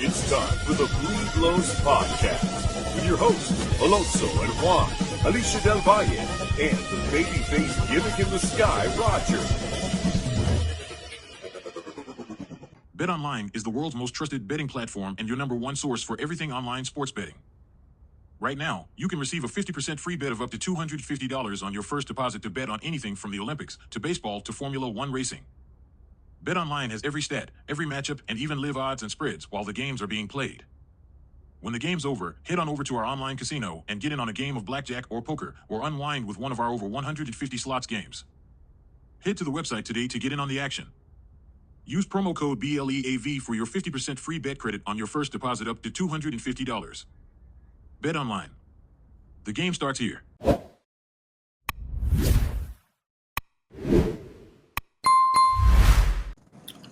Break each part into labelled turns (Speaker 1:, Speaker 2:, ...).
Speaker 1: It's time for the Bleed Los Podcast with your hosts, Alonso and Juan, Alicia Del Valle, and the babyface gimmick in the sky, Roger.
Speaker 2: BetOnline is the world's most trusted betting platform and your number one source for everything online sports betting. Right now, you can receive a 50% free bet of up to $250 on your first deposit to bet on anything from the Olympics to baseball to Formula One racing. BetOnline has every stat, every matchup, and even live odds and spreads while the games are being played. When the game's over, head on over to our online casino and get in on a game of blackjack or poker or unwind with one of our over 150 slots games. Head to the website today to get in on the action. Use promo code BLEAV for your 50% free bet credit on your first deposit up to $250. BetOnline. The game starts here.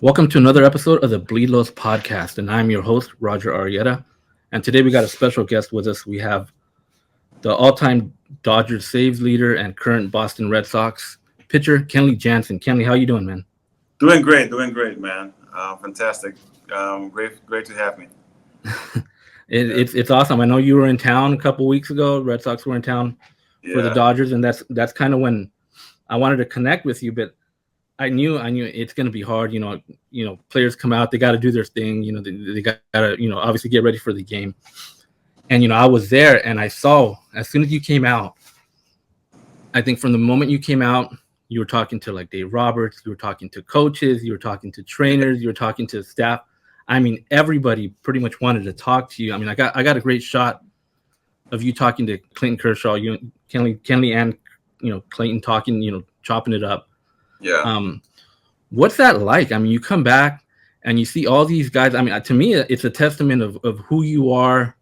Speaker 3: Welcome to another episode of the Bleed Los Podcast, and I'm your host, Roger Arrieta. And today we got a special guest with us. We have the all-time Dodgers saves leader and current Boston Red Sox pitcher, Kenley Jansen. Kenley, how you doing, man?
Speaker 4: Doing great, man. Fantastic. Great to have me.
Speaker 3: It's awesome. I know you were in town a couple weeks ago. Red Sox were in town for the Dodgers, and that's kind of when I wanted to connect with you, but I knew it's going to be hard. You know, players come out, they got to do their thing. You know, they got to, obviously get ready for the game. And, I was there and I saw as soon as you came out, I think from the moment you came out, you were talking to like Dave Roberts, you were talking to coaches, you were talking to trainers, you were talking to staff. I mean, everybody pretty much wanted to talk to you. I mean, I got a great shot of you talking to Clayton Kershaw, Kenley and, Clayton talking, chopping it up.
Speaker 4: Yeah.
Speaker 3: What's that like? I mean, you come back and you see all these guys. I mean, to me, it's a testament of who you are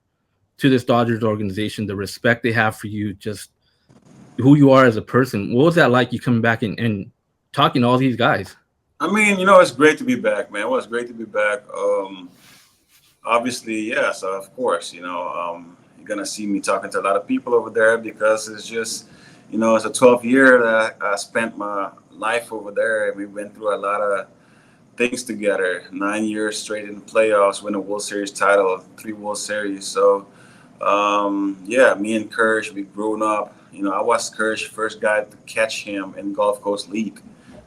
Speaker 3: to this Dodgers organization, the respect they have for you, just who you are as a person. What was that like, you coming back and talking to all these guys?
Speaker 4: I mean, it's great to be back, man. It was great to be back. Obviously, yeah, so of course, you're going to see me talking to a lot of people over there because it's just, it's a 12th year that I spent my life over there, and we went through a lot of things together. 9 years straight in the playoffs, win a World Series title, 3 World Series. So, me and Kersh, we grown up. I was Kersh's first guy to catch him in Gulf Coast League.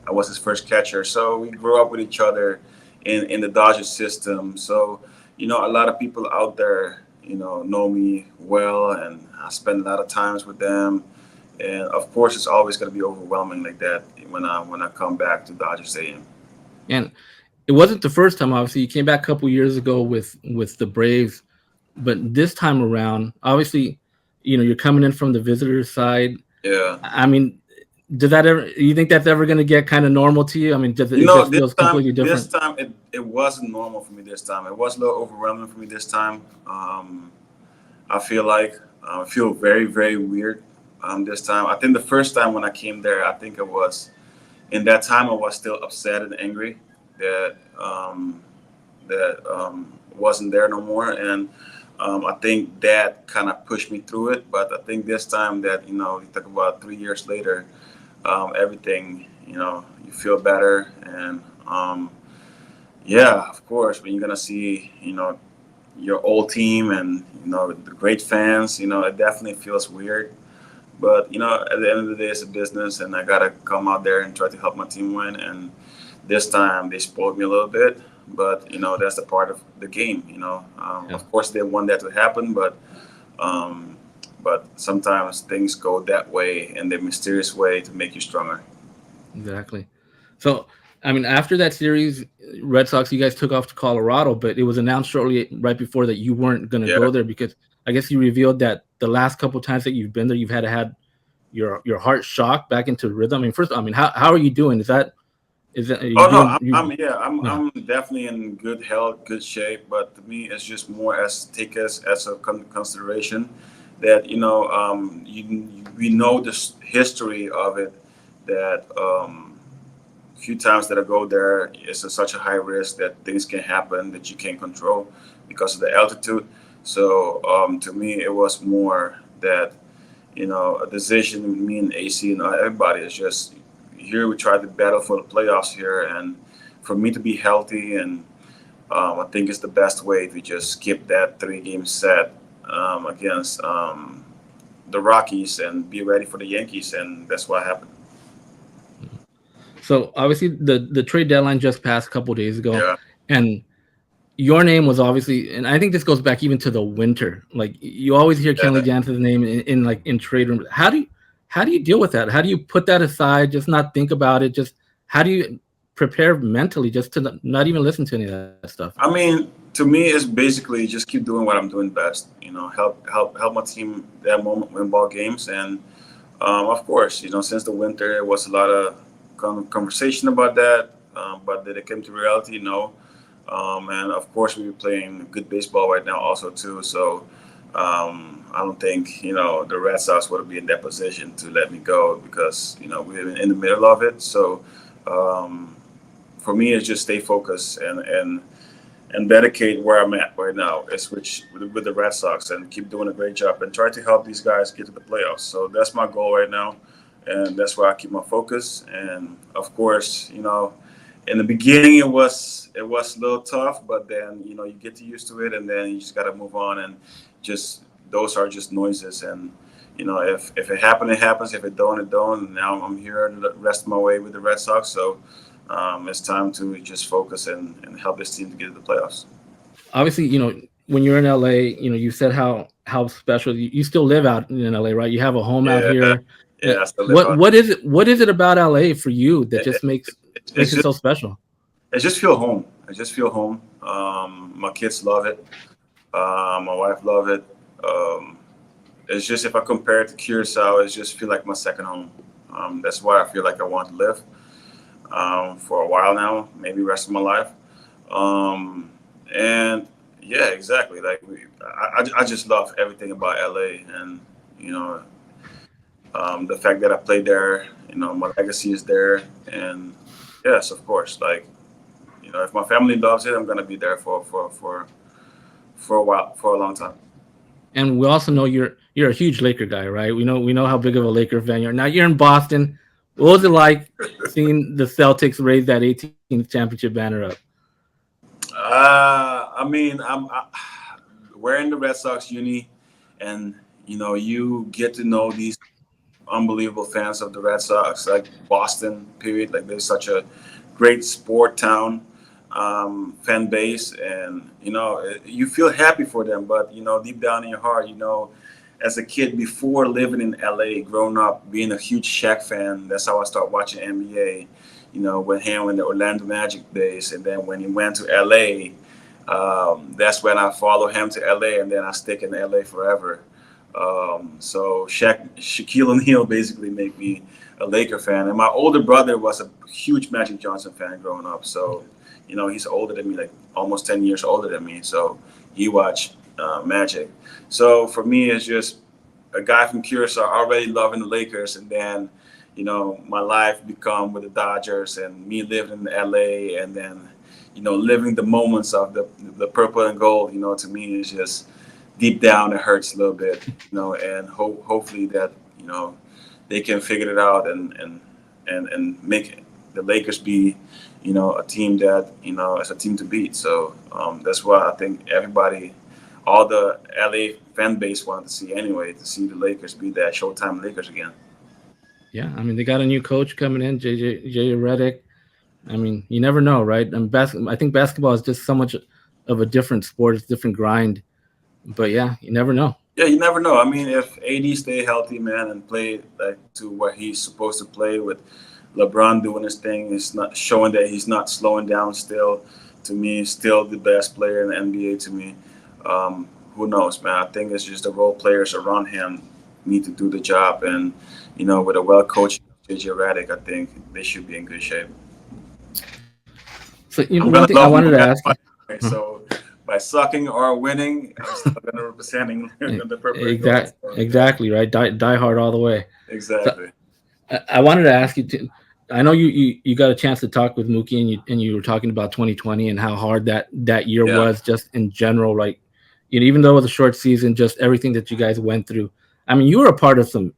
Speaker 4: I was his first catcher. So we grew up with each other in the Dodgers system. So, a lot of people out there, know me well, and I spend a lot of times with them. And of course, it's always going to be overwhelming like that when I come back to Dodger Stadium.
Speaker 3: And it wasn't the first time. Obviously, you came back a couple years ago with the Braves, but this time around, obviously, you're coming in from the visitors side.
Speaker 4: Yeah.
Speaker 3: I mean, you think that's ever going to get kind of normal to you? I mean, does it just feels completely different?
Speaker 4: This time, it wasn't normal for me this time. It was a little overwhelming for me this time. I feel very, very weird. This time, I think the first time when I came there, I think it was in that time I was still upset and angry that wasn't there no more, and I think that kind of pushed me through it. But I think this time that you talk about 3 years later, everything you feel better, and of course when you're gonna see your old team and the great fans, it definitely feels weird. But, at the end of the day, it's a business, and I got to come out there and try to help my team win. And this time, they spoiled me a little bit. But, that's a part of the game, Of course, they want that to happen. But sometimes things go that way, in the mysterious way, to make you stronger.
Speaker 3: Exactly. So, I mean, after that series, Red Sox, you guys took off to Colorado. But it was announced shortly right before that you weren't going to go there because I guess you revealed that the last couple of times that you've been there, you've had your heart shocked back into rhythm. I mean, first, how are you doing?
Speaker 4: I'm definitely in good health, good shape. But to me, it's just more as a consideration that we know the history of it. That a few times that I go there, it's such a high risk that things can happen that you can't control because of the altitude. So to me, it was more that, a decision, me and AC and everybody is just here. We tried to battle for the playoffs here, and for me to be healthy and I think it's the best way to just skip that 3-game set against the Rockies and be ready for the Yankees, and that's what happened.
Speaker 3: So obviously the trade deadline just passed a couple of days ago,
Speaker 4: Yeah.
Speaker 3: and your name was obviously, and I think this goes back even to the winter. Like you always hear Kenley Jansen's name in trade rooms. How do you deal with that? How do you put that aside? Just not think about it. Just how do you prepare mentally just to not even listen to any of that stuff?
Speaker 4: I mean, to me, it's basically just keep doing what I'm doing best. Help my team that moment win ball games, and of course, since the winter, there was a lot of conversation about that, but did it come to reality? No. And of course, we're playing good baseball right now, also too. So I don't think the Red Sox would be in that position to let me go because we're in the middle of it. So for me, it's just stay focused and dedicate where I'm at right now. It's with the Red Sox and keep doing a great job and try to help these guys get to the playoffs. So that's my goal right now, and that's where I keep my focus. And of course, in the beginning it was a little tough, but then you get used to it, and then you just got to move on. And just those are just noises. And if it happens, it happens. If it don't, it don't. And now I'm here the rest of my way with the Red Sox. So it's time to just focus and help this team to get to the playoffs.
Speaker 3: Obviously, when you're in LA, you said how special you still live out in LA, right? You have a home out here.
Speaker 4: Yeah.
Speaker 3: What is it about LA for you that just makes it so special?
Speaker 4: I just feel home. My kids love it. My wife love it. It's just, if I compare it to Curacao, it just feel like my second home. That's why I feel like I want to live for a while now, maybe rest of my life. And yeah, exactly. Like I just love everything about LA, and the fact that I played there, my legacy is there, and yes, of course, like if my family loves it, I'm gonna be there for a while, for a long time.
Speaker 3: And we also know you're a huge Laker guy, right? We know how big of a Laker fan you are. Now you're in Boston. What was it like seeing the Celtics raise that 18th championship banner up?
Speaker 4: I mean, I'm wearing the Red Sox uni, and you get to know these unbelievable fans of the Red Sox, like Boston. Period. Like, there's such a great sport town, fan base, and you feel happy for them. But deep down in your heart, as a kid before living in LA, growing up, being a huge Shaq fan, that's how I started watching NBA. With him in the Orlando Magic days, and then when he went to LA, that's when I followed him to LA, and then I stick in LA forever. So Shaquille O'Neal basically made me a Laker fan, and my older brother was a huge Magic Johnson fan growing up. So he's older than me, like almost 10 years older than me. So he watched Magic. So for me, it's just a guy from Curacao already loving the Lakers, and then my life become with the Dodgers, and me living in LA, and then living the moments of the purple and gold. To me, is just deep down, it hurts a little bit. And hopefully that they can figure it out and make the Lakers be a team that is a team to beat. So that's why I think everybody, all the LA fan base, wanted to see anyway, to see the Lakers be that Showtime Lakers again.
Speaker 3: Yeah, I mean, they got a new coach coming in, JJ Redick. I mean, you never know, right? And I think basketball is just so much of a different sport. It's a different grind. But yeah, you never know.
Speaker 4: Yeah, you never know. I mean, if AD stay healthy, man, and play like to what he's supposed to play, with LeBron doing his thing, it's not showing that he's not slowing down still. To me, still the best player in the NBA to me. Who knows, man? I think it's just the role players around him need to do the job, and with a well-coached JJ Redick, I think they should be in good shape.
Speaker 3: So one thing I wanted to ask.
Speaker 4: So by sucking or winning, I'm still going to representing the purple.
Speaker 3: Exactly, right. Die hard all the way.
Speaker 4: Exactly.
Speaker 3: So, I wanted to ask you. I know you got a chance to talk with Mookie, and you were talking about 2020 and how hard that year was, just in general. Like, even though it was a short season, just everything that you guys went through. I mean, you were a part of some,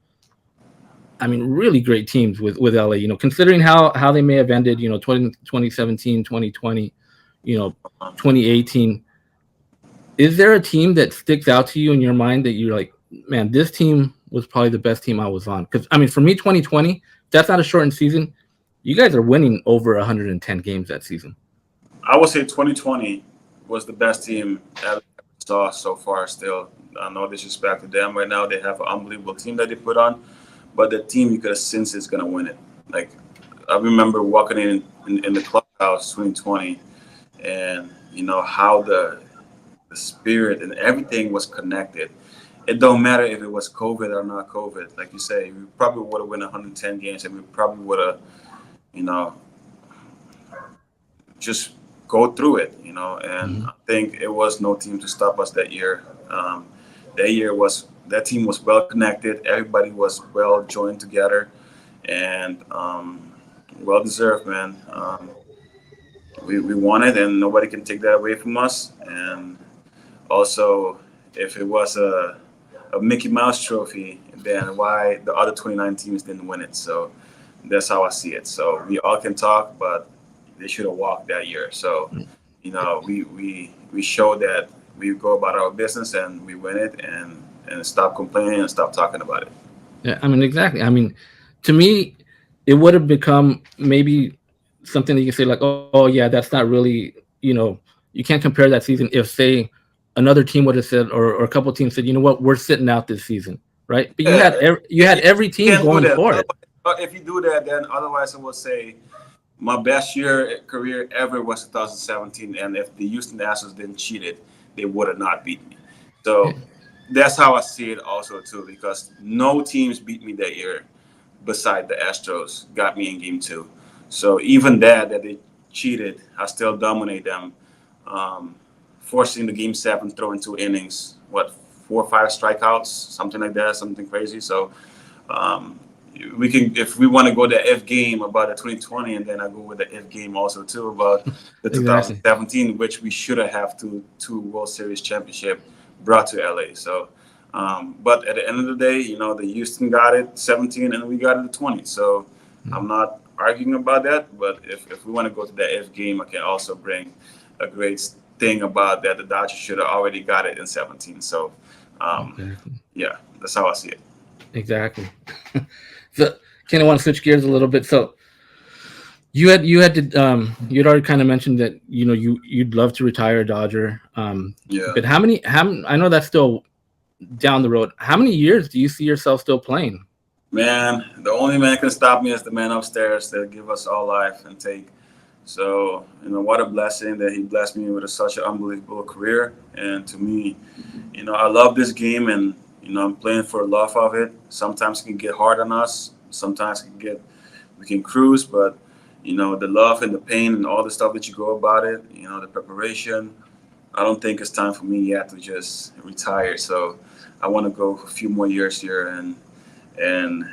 Speaker 3: really great teams with LA, considering how they may have ended, 2017, 2020,
Speaker 4: Uh-huh.
Speaker 3: 2018. Is there a team that sticks out to you in your mind that you're like, man, this team was probably the best team I was on? Because I mean, for me, 2020, that's not a shortened season. You guys are winning over 110 games that season.
Speaker 4: I would say 2020 was the best team that I saw so far. Still, no disrespect to them. Right now, they have an unbelievable team that they put on, but the team you could have sensed is going to win it. Like I remember walking in the clubhouse 2020, and how the spirit and everything was connected. It don't matter if it was COVID or not COVID. Like you say, we probably would have won 110 games, and we probably would have, you know, just go through it. And
Speaker 3: Mhm.
Speaker 4: I think it was no team to stop us that year. That team was well connected. Everybody was well joined together, and well deserved, man. We won it, and nobody can take that away from us. And also, if it was a Mickey Mouse trophy, then why the other 29 teams didn't win it? So that's how I see it. So we all can talk, but they should have walked that year. So, we show that we go about our business and we win it, and stop complaining and stop talking about it.
Speaker 3: Yeah, I mean, exactly. I mean, to me, it would have become maybe something that you can say like, oh yeah, that's not really, you can't compare that season if say another team would have said, or a couple teams said, you know what, we're sitting out this season, right? But
Speaker 4: Yeah,
Speaker 3: you had every
Speaker 4: you
Speaker 3: team
Speaker 4: can't do
Speaker 3: going
Speaker 4: that.
Speaker 3: for it.
Speaker 4: Otherwise, if you do that, then otherwise I will say my best career ever was 2017, and if the Houston Astros didn't cheat it, they would have not beat me.
Speaker 3: Yeah,
Speaker 4: So that's how I see it also too, because no teams beat me that year beside the Astros got me in game two. So even that they cheated, I still dominate them, um, forcing the game seven, throwing 2 innings, what, 4 or 5 strikeouts, something like that, something crazy. So um, we can, if we want to go the F game about the 2020, and then I go with the F game also too about the
Speaker 3: exactly.
Speaker 4: 2017, which we should have two World Series championship brought to LA. So, but at the end of the day, the Houston got it 17 and we got it 20. So I'm not arguing about that. But if we want to go to the F game, I can also bring a great thing about that. The Dodgers should have already got it in 17. So, um,
Speaker 3: Exactly.
Speaker 4: yeah, that's how I see it.
Speaker 3: Exactly. So, kind of want to switch gears a little bit. So, you'd already kind of mentioned that you'd love to retire a Dodger.
Speaker 4: Yeah.
Speaker 3: But how I know that's still down the road. How many years do you see yourself still playing?
Speaker 4: Man, the only man can stop me is the man upstairs that give us all life and take. So, what a blessing that he blessed me with such an unbelievable career. And to me, I love this game, and, I'm playing for the love of it. Sometimes it can get hard on us. Sometimes we can cruise, but, the love and the pain and all the stuff that you go about it, the preparation, I don't think it's time for me yet to just retire. So I want to go a few more years here, and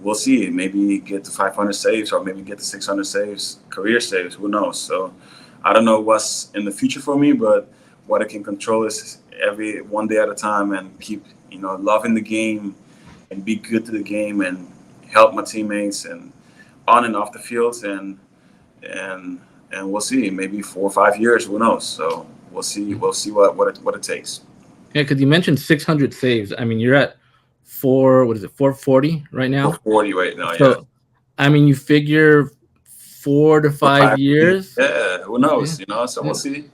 Speaker 4: we'll see. Maybe get to 500 saves, or maybe get to 600 saves, career saves. Who knows? So I don't know what's in the future for me, but what I can control is every one day at a time, and keep loving the game, and be good to the game, and help my teammates, and on and off the fields, and we'll see. Maybe 4 or 5 years. Who knows? So we'll see. We'll see what it takes.
Speaker 3: Yeah, because you mentioned 600 saves. I mean, you're at what is it, 440 right
Speaker 4: For
Speaker 3: now?
Speaker 4: 40 right now, yeah.
Speaker 3: So, I mean, you figure 4 to 5 years.
Speaker 4: Yeah, who
Speaker 3: Yeah,
Speaker 4: knows? So we'll
Speaker 3: yeah,
Speaker 4: see.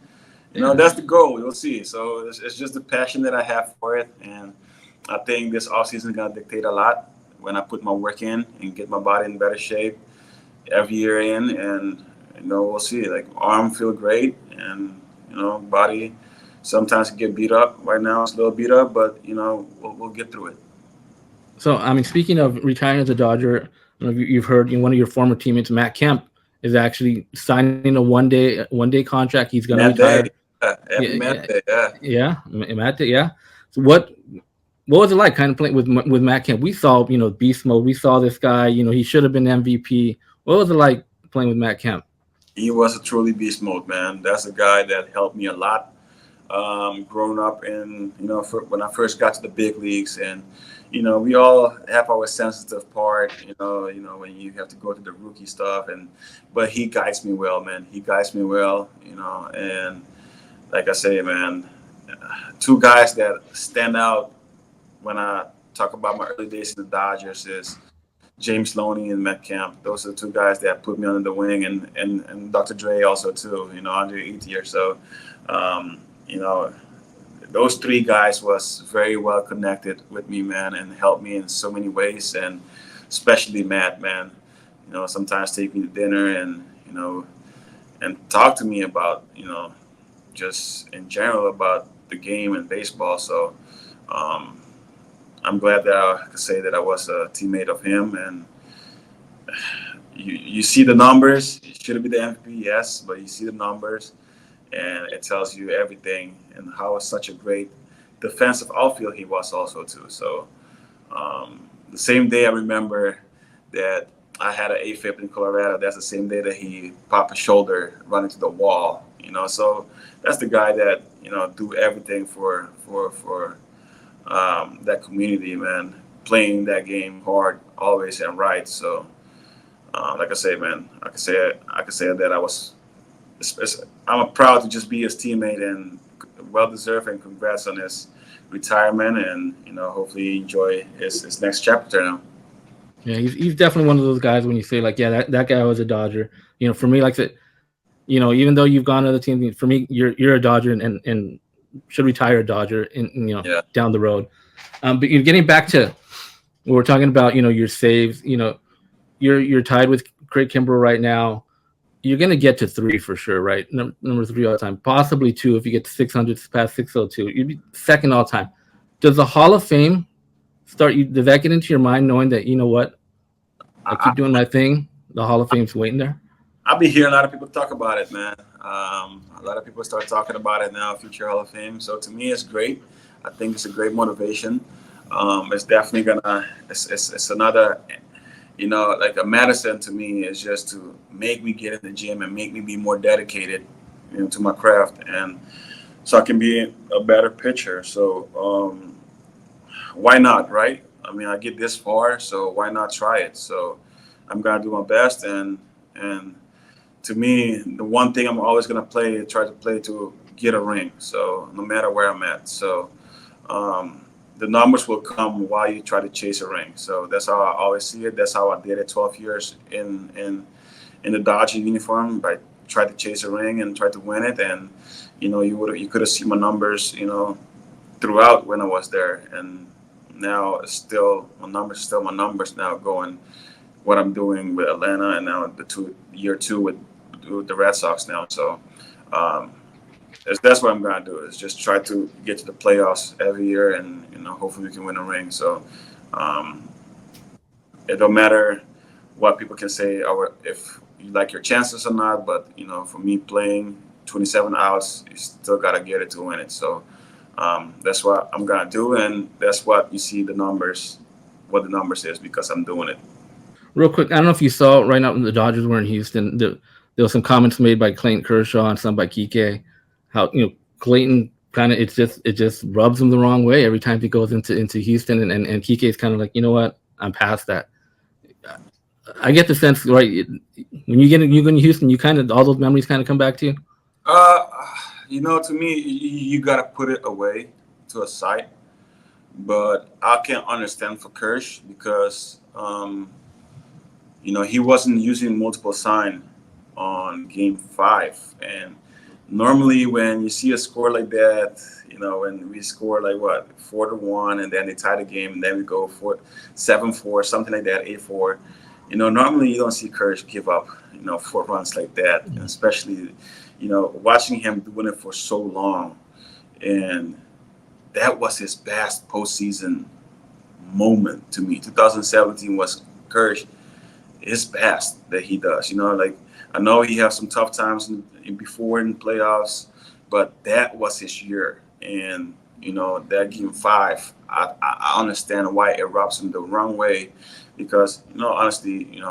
Speaker 3: yeah.
Speaker 4: That's the goal. We'll see. So it's just the passion that I have for it, and I think this offseason is gonna dictate a lot when I put my work in and get my body in better shape every year in, and we'll see. Like arm feel great, and body sometimes can get beat up. Right now it's a little beat up, but we'll get through it.
Speaker 3: So, I mean, speaking of retiring as a Dodger, I don't know if you've heard, one of your former teammates, Matt Kemp, is actually signing a one day contract. He's going to
Speaker 4: That day,
Speaker 3: retire.
Speaker 4: yeah,
Speaker 3: Yeah,
Speaker 4: every man
Speaker 3: yeah,
Speaker 4: day, yeah.
Speaker 3: yeah, Matt. Yeah. So, what was it like kind of playing with Matt Kemp? We saw, beast mode. We saw this guy. He should have been MVP. What was it like playing with Matt Kemp?
Speaker 4: He was a truly beast mode, man. That's a guy that helped me a lot growing up, and when I first got to the big leagues, and we all have our sensitive part, when you have to go to the rookie stuff, but he guides me well, man. He guides me well, and like I say, man, two guys that stand out when I talk about my early days in the Dodgers is James Loney and Matt Camp. Those are the two guys that put me under the wing, and Dr. Dre also too, Andre Etier. So, you know, those three guys was very well connected with me, man, and helped me in so many ways, and especially Matt, man. Sometimes take me to dinner and talk to me about, just in general about the game and baseball. So um, I'm glad that I could say that I was a teammate of him. And you see the numbers. It should be the MVP, yes, but you see the numbers, and it tells you everything and how such a great defensive outfield he was also too. So the same day I remember that I had an AFib in Colorado. That's the same day that he popped his shoulder running to the wall. So that's the guy that do everything for that community, man. Playing that game hard, always and right. So like I say, man, I could say that I'm proud to just be his teammate, and well deserved, and congrats on his retirement, and hopefully he enjoy his next chapter now.
Speaker 3: Yeah, he's definitely one of those guys when you say like, yeah, that guy was a Dodger. For me, like that, even though you've gone to other teams, for me, you're a Dodger and should retire a Dodger
Speaker 4: Yeah.
Speaker 3: down the road. But you're getting back to what we're talking about, your saves. You're tied with Craig Kimbrell right now. You're gonna get to 3 for sure, right? Number 3 all time, possibly 2 if you get to 600 past 602. You'd be second all time. Does the Hall of Fame start? Does that get into your mind, knowing that what? I keep doing my thing. The Hall of Fame's waiting there.
Speaker 4: I'll be hearing a lot of people talk about it, man. A lot of people start talking about it now, future Hall of Fame. So to me, it's great. I think it's a great motivation. It's definitely it's another, like a medicine to me, is just to make me get in the gym and make me be more dedicated, to my craft, and so I can be a better pitcher. So why not, right? I mean, I get this far, so why not try it? So I'm gonna do my best, and to me, the one thing I'm always gonna try to play to get a ring. So no matter where I'm at, so the numbers will come while you try to chase a ring. So that's how I always see it. That's how I did it 12 years in the Dodger uniform. I tried to chase a ring and tried to win it, and you could have seen my numbers, throughout when I was there, and now it's still my numbers now going what I'm doing with Atlanta, and now year two with the Red Sox now. So that's what I'm gonna do, is just try to get to the playoffs every year, and hopefully we can win a ring. So it don't matter what people can say or if you like your chances or not, but for me, playing 27 outs, you still gotta get it to win it. So that's what I'm gonna do, and that's what you see what the numbers is, because I'm doing it.
Speaker 3: Real quick, I don't know if you saw right now when the Dodgers were in Houston, there was some comments made by Clayton Kershaw and some by Kike, how Clayton kind of it just rubs him the wrong way every time he goes into Houston, and Kike is kind of like, what, I'm past that. I get the sense, right, when you go in Houston, you kind of, all those memories kind of come back to you.
Speaker 4: To me, you gotta put it away to a side, but I can understand for Kersh, because he wasn't using multiple sign on game 5. And normally when you see a score like that, when we score like 4-1, and then they tie the game, and then we go for 7-4, something like that, 8-4. Normally you don't see Kersh give up, 4 runs like that, and especially, watching him doing it for so long. And that was his best postseason moment to me. 2017 was Kersh his best that he does. Like, I know he has some tough times before in playoffs, but that was his year. And that game 5, I understand why it rubs him the wrong way, because honestly,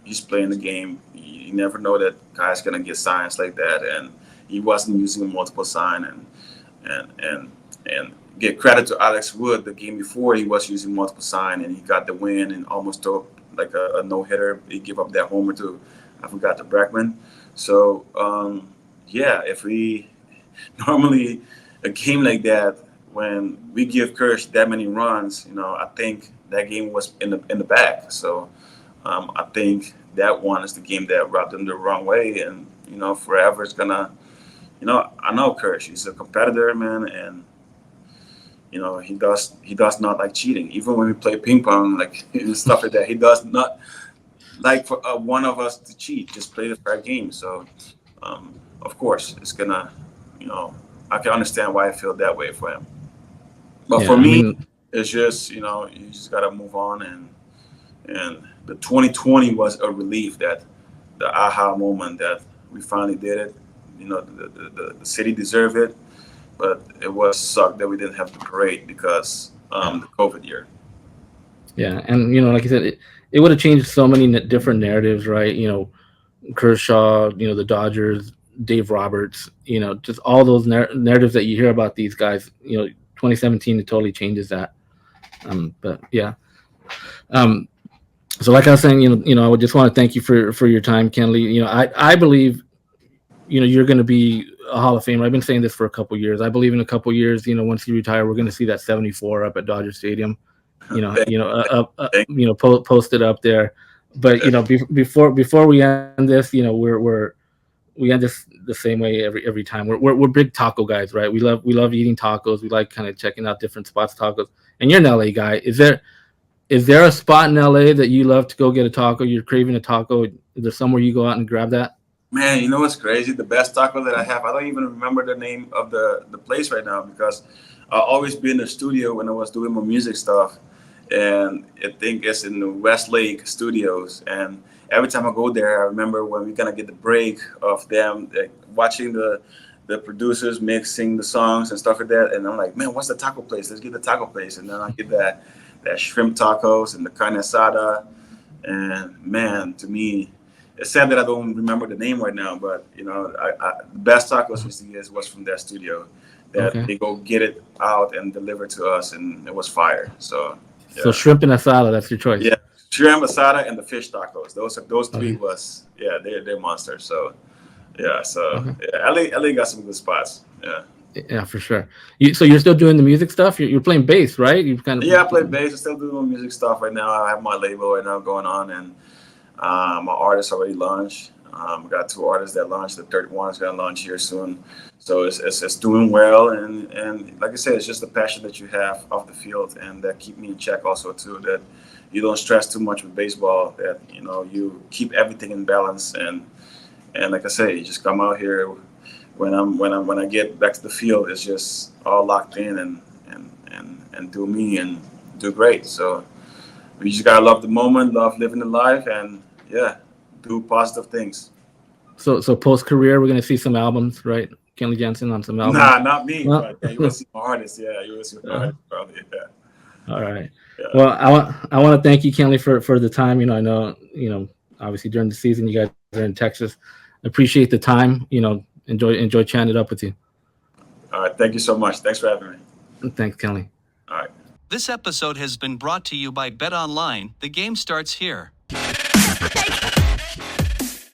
Speaker 4: he's playing the game. You never know that guy's gonna get signs like that, and he wasn't using a multiple sign, and And get credit to Alex Wood. The game before, he was using multiple sign, and he got the win and almost threw like a no-hitter. He gave up that homer to, I forgot, to Bregman. So, yeah, if we normally a game like that, when we give Kirsch that many runs, I think that game was in the bag. So I think that one is the game that rubbed them the wrong way, and forever it's gonna. I know Kirsch. He's a competitor, man, and he does not like cheating. Even when we play ping pong, like and stuff like that, he does not like for one of us to cheat. Just play the fair game. So, of course, it's gonna, I can understand why I feel that way for him. But for me, it's just you just gotta move on, and the 2020 was a relief, that the aha moment that we finally did it. The city deserved it, but it was sucked that we didn't have the parade because the COVID year.
Speaker 3: Yeah, and like you said, it would have changed so many different narratives, right? Kershaw, the Dodgers, Dave Roberts, just all those narratives that you hear about these guys. 2017, it totally changes that. But yeah. So like I was saying, I would just want to thank you for your time, Kenley. I believe, you're going to be a Hall of Famer. I've been saying this for a couple years. I believe in a couple years, once you retire, we're going to see that 74 up at Dodger Stadium. Posted up there. But before we end this, we end this the same way every time. We're big taco guys, right? We love eating tacos. We like kind of checking out different spots tacos. And you're an LA guy. Is there a spot in LA that you love to go get a taco? You're craving a taco. Is there somewhere you go out and grab that?
Speaker 4: Man, you know what's crazy? The best taco that I have, I don't even remember the name of the place right now, because I'll always be in the studio when I was doing my music stuff. And I think it's in the Westlake Studios. And every time I go there, I remember when we're going to get the break of them watching the producers mixing the songs and stuff like that. And I'm like, man, what's the taco place? Let's get the taco place. And then I get that shrimp tacos and the carne asada. And man, to me, it's sad that I don't remember the name right now, but the best tacos was from their studio. That They go get it out and deliver to us, and it was fire. So, yeah.
Speaker 3: So shrimp and asada, that's your choice.
Speaker 4: Yeah, shrimp asada and the fish tacos. Those three was they're monsters. So, yeah. So LA got some good spots. Yeah.
Speaker 3: Yeah, for sure. So you're still doing the music stuff? You're playing bass, right?
Speaker 4: I play bass. I still doing music stuff right now. I have my label right now going on, and my artist already launched. We got 2 artists that launched. The third one is gonna launch here soon. So it's doing well, and like I said, it's just the passion that you have off the field, and that keep me in check also too. That you don't stress too much with baseball. That you keep everything in balance, and like I say, you just come out here. When I get back to the field, it's just all locked in and do me and do great. So we just gotta love the moment, love living the life, and do positive things.
Speaker 3: So post career, we're gonna see some albums, right? Kenley Jansen on some albums.
Speaker 4: Nah, not me. But you will see my artists. Yeah, you will see my artists probably. Yeah.
Speaker 3: All right. Yeah. Well, I want to thank you, Kenley, for the time. I know obviously during the season you guys are in Texas. Appreciate the time. Enjoy chatting it up with you.
Speaker 4: All right. Thank you so much. Thanks for having me.
Speaker 3: Thanks, Kenley.
Speaker 4: All right.
Speaker 5: This episode has been brought to you by Bet Online. The game starts here.